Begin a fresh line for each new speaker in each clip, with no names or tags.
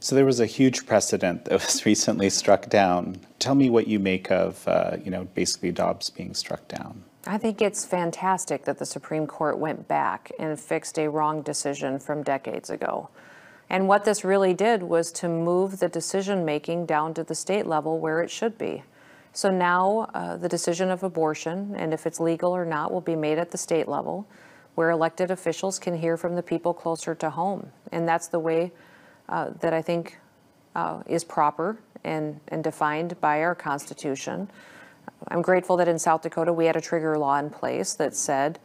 So there was a huge precedent that was recently struck down. Tell me what you make of, basically Dobbs being struck down.
I think it's fantastic that the Supreme Court went back and fixed a wrong decision from decades ago. And what this really did was to move the decision-making down to the state level where it should be. So now the decision of abortion, and if it's legal or not, will be made at the state level, where elected officials can hear from the people closer to home. And that's the way that I think is proper and defined by our Constitution. I'm grateful that in South Dakota we had a trigger law in place that said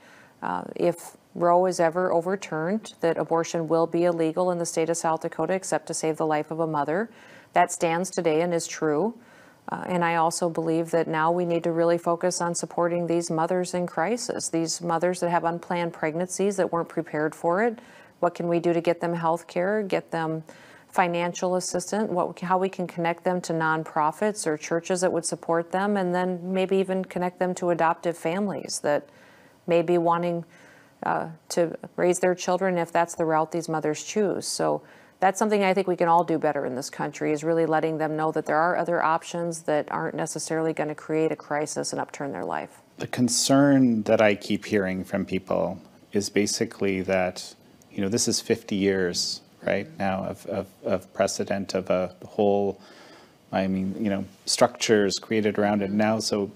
if Roe is ever overturned, that abortion will be illegal in the state of South Dakota except to save the life of a mother. That stands today and is true. And I also believe that now we need to really focus on supporting these mothers in crisis, these mothers that have unplanned pregnancies that weren't prepared for it. What can we do to get them health care, get them financial assistance, how we can connect them to nonprofits or churches that would support them, and then maybe even connect them to adoptive families that may be wanting to raise their children if that's the route these mothers choose. So that's something I think we can all do better in this country, is really letting them know that there are other options that aren't necessarily going to create a crisis and upturn their life.
The concern that I keep hearing from people is basically that, this is 50 years right now of precedent of a whole, structures created around it now. So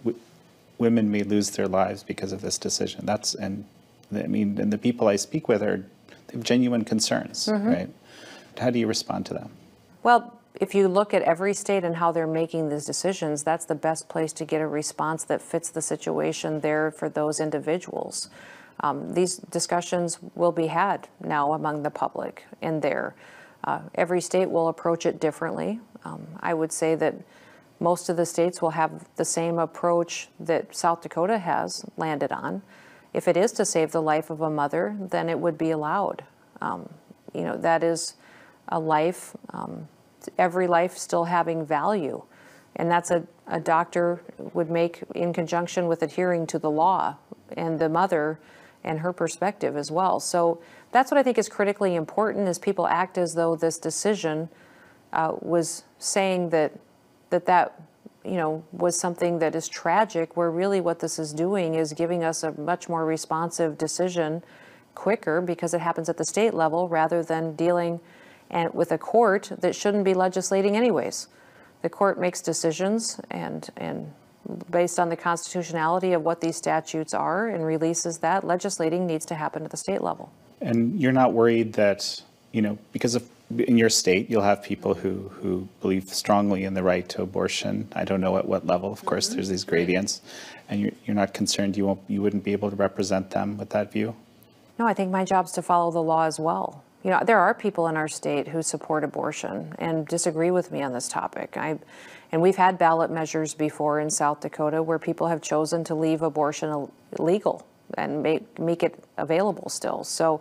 women may lose their lives because of this decision. And the people I speak with they have genuine concerns, right? How do you respond to them?
Well, if you look at every state and how they're making these decisions, that's the best place to get a response that fits the situation there for those individuals. These discussions will be had now among the public and there. Every state will approach it differently. I would say that most of the states will have the same approach that South Dakota has landed on. If it is to save the life of a mother, then it would be allowed. That is a life, every life still having value. And that's a doctor would make in conjunction with adhering to the law and the mother and her perspective as well. So that's what I think is critically important, is people act as though this decision was saying that was something that is tragic, where really what this is doing is giving us a much more responsive decision quicker, because it happens at the state level rather than dealing with a court that shouldn't be legislating anyways. The court makes decisions and based on the constitutionality of what these statutes are and releases that. Legislating needs to happen at the state level.
And you're not worried that, because in your state, you'll have people who believe strongly in the right to abortion. I don't know at what level, of course, there's these gradients. And you're not concerned you wouldn't be able to represent them with that view?
No, I think my job's to follow the law as well. There are people in our state who support abortion and disagree with me on this topic. And we've had ballot measures before in South Dakota where people have chosen to leave abortion illegal and make it available still. So,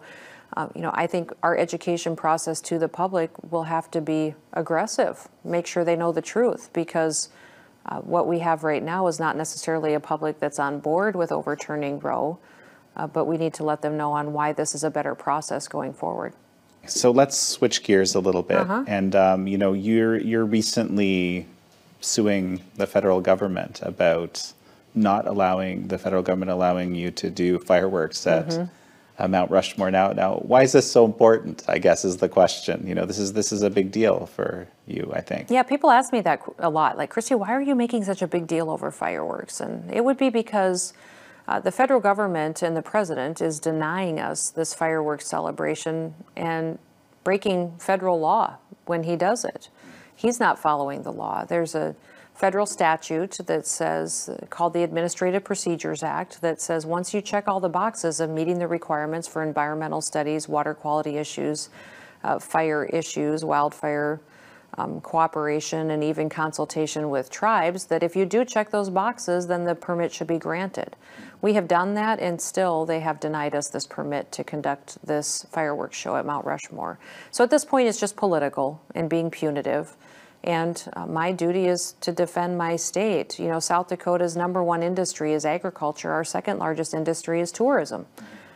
I think our education process to the public will have to be aggressive, make sure they know the truth, because what we have right now is not necessarily a public that's on board with overturning Roe, but we need to let them know on why this is a better process going forward.
So let's switch gears a little bit. And, you're recently suing the federal government about not allowing the federal government allowing you to do fireworks at Mount Rushmore. Now, why is this so important, I guess, is the question. This is a big deal for you, I think.
Yeah, people ask me that a lot. Like, Christy, why are you making such a big deal over fireworks? And it would be because the federal government and the president is denying us this fireworks celebration and breaking federal law when he does it. He's not following the law. There's a federal statute that says, called the Administrative Procedures Act, that says once you check all the boxes of meeting the requirements for environmental studies, water quality issues, fire issues, wildfire cooperation, and even consultation with tribes, that if you do check those boxes, then the permit should be granted. We have done that, and still they have denied us this permit to conduct this fireworks show at Mount Rushmore. So at this point, it's just political and being punitive. And my duty is to defend my state. South Dakota's #1 industry is agriculture. Our second largest industry is tourism.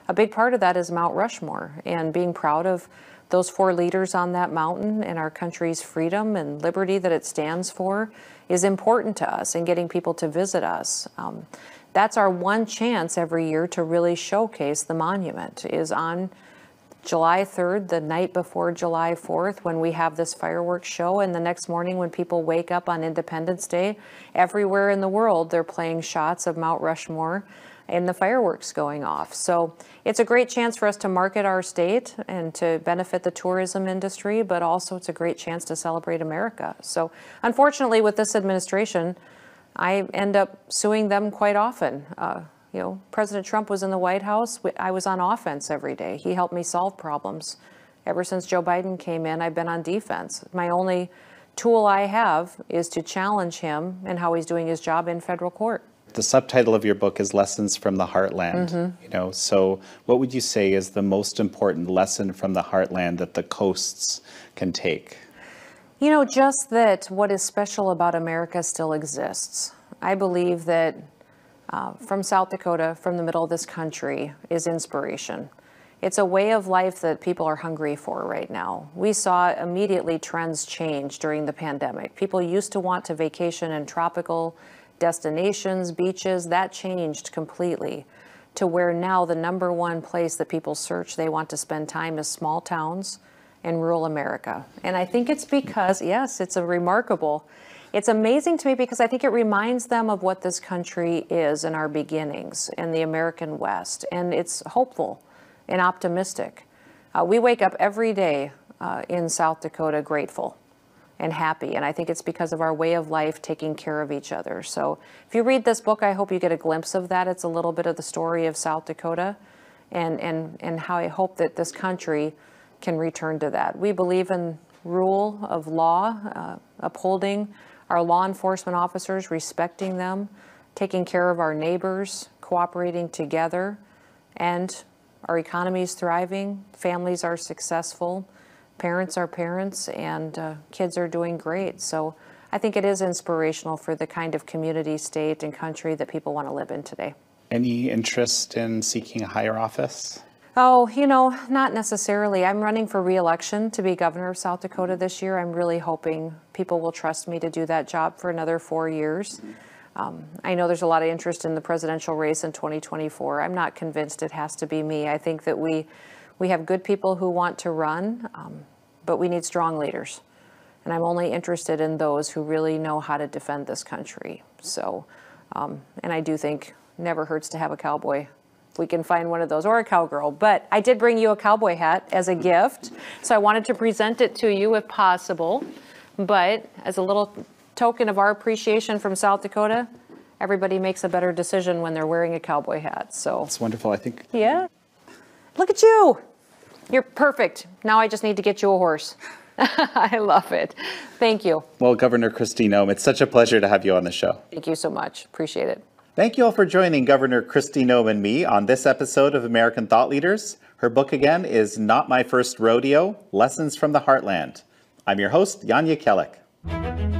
A big part of that is Mount Rushmore, and being proud of those four leaders on that mountain and our country's freedom and liberty that it stands for is important to us and getting people to visit us. That's our one chance every year to really showcase the monument, is on July 3rd, the night before July 4th, when we have this fireworks show, and the next morning when people wake up on Independence Day, everywhere in the world they're playing shots of Mount Rushmore and the fireworks going off. So it's a great chance for us to market our state and to benefit the tourism industry, but also it's a great chance to celebrate America. So unfortunately, with this administration, I end up suing them quite often. You know, President Trump was in the White House. I was on offense every day. He helped me solve problems. Ever since Joe Biden came in, I've been on defense. My only tool I have is to challenge him and how he's doing his job in federal court.
The subtitle of your book is Lessons from the Heartland. You know, so what would you say is the most important lesson from the Heartland that the coasts can take?
You know, just that what is special about America still exists. I believe that from South Dakota, from the middle of this country, is inspiration. It's a way of life that people are hungry for right now. We saw immediately trends change during the pandemic. People used to want to vacation in tropical destinations, beaches. That changed completely to where now the number one place that people search they want to spend time is small towns in rural America. And I think it's because, yes, it's it's amazing to me because I think it reminds them of what this country is in our beginnings in the American West. And it's hopeful and optimistic. We wake up every day in South Dakota grateful and happy. And I think it's because of our way of life, taking care of each other. So if you read this book, I hope you get a glimpse of that. It's a little bit of the story of South Dakota and how I hope that this country can return to that. We believe in rule of law, upholding our law enforcement officers, respecting them, taking care of our neighbors, cooperating together, and our economy is thriving, families are successful, parents are parents, and kids are doing great. So I think it is inspirational for the kind of community, state, and country that people want to live in today.
Any interest in seeking a higher office?
Oh, you know, not necessarily. I'm running for re-election to be governor of South Dakota this year. I'm really hoping people will trust me to do that job for another 4 years. I know there's a lot of interest in the presidential race in 2024. I'm not convinced it has to be me. I think that we have good people who want to run, but we need strong leaders. And I'm only interested in those who really know how to defend this country. So, and I do think never hurts to have a cowboy. We can find one of those, or a cowgirl. But I did bring you a cowboy hat as a gift, so I wanted to present it to you if possible. But as a little token of our appreciation from South Dakota, everybody makes a better decision when they're wearing a cowboy hat. So
it's wonderful, I think.
Yeah. Look at you. You're perfect. Now I just need to get you a horse. I love it. Thank you.
Well, Governor Kristi Noem, it's such a pleasure to have you on the show.
Thank you so much. Appreciate it.
Thank you all for joining Governor Kristi Noem and me on this episode of American Thought Leaders. Her book again is Not My First Rodeo, Lessons from the Heartland. I'm your host, Yanya Kellick.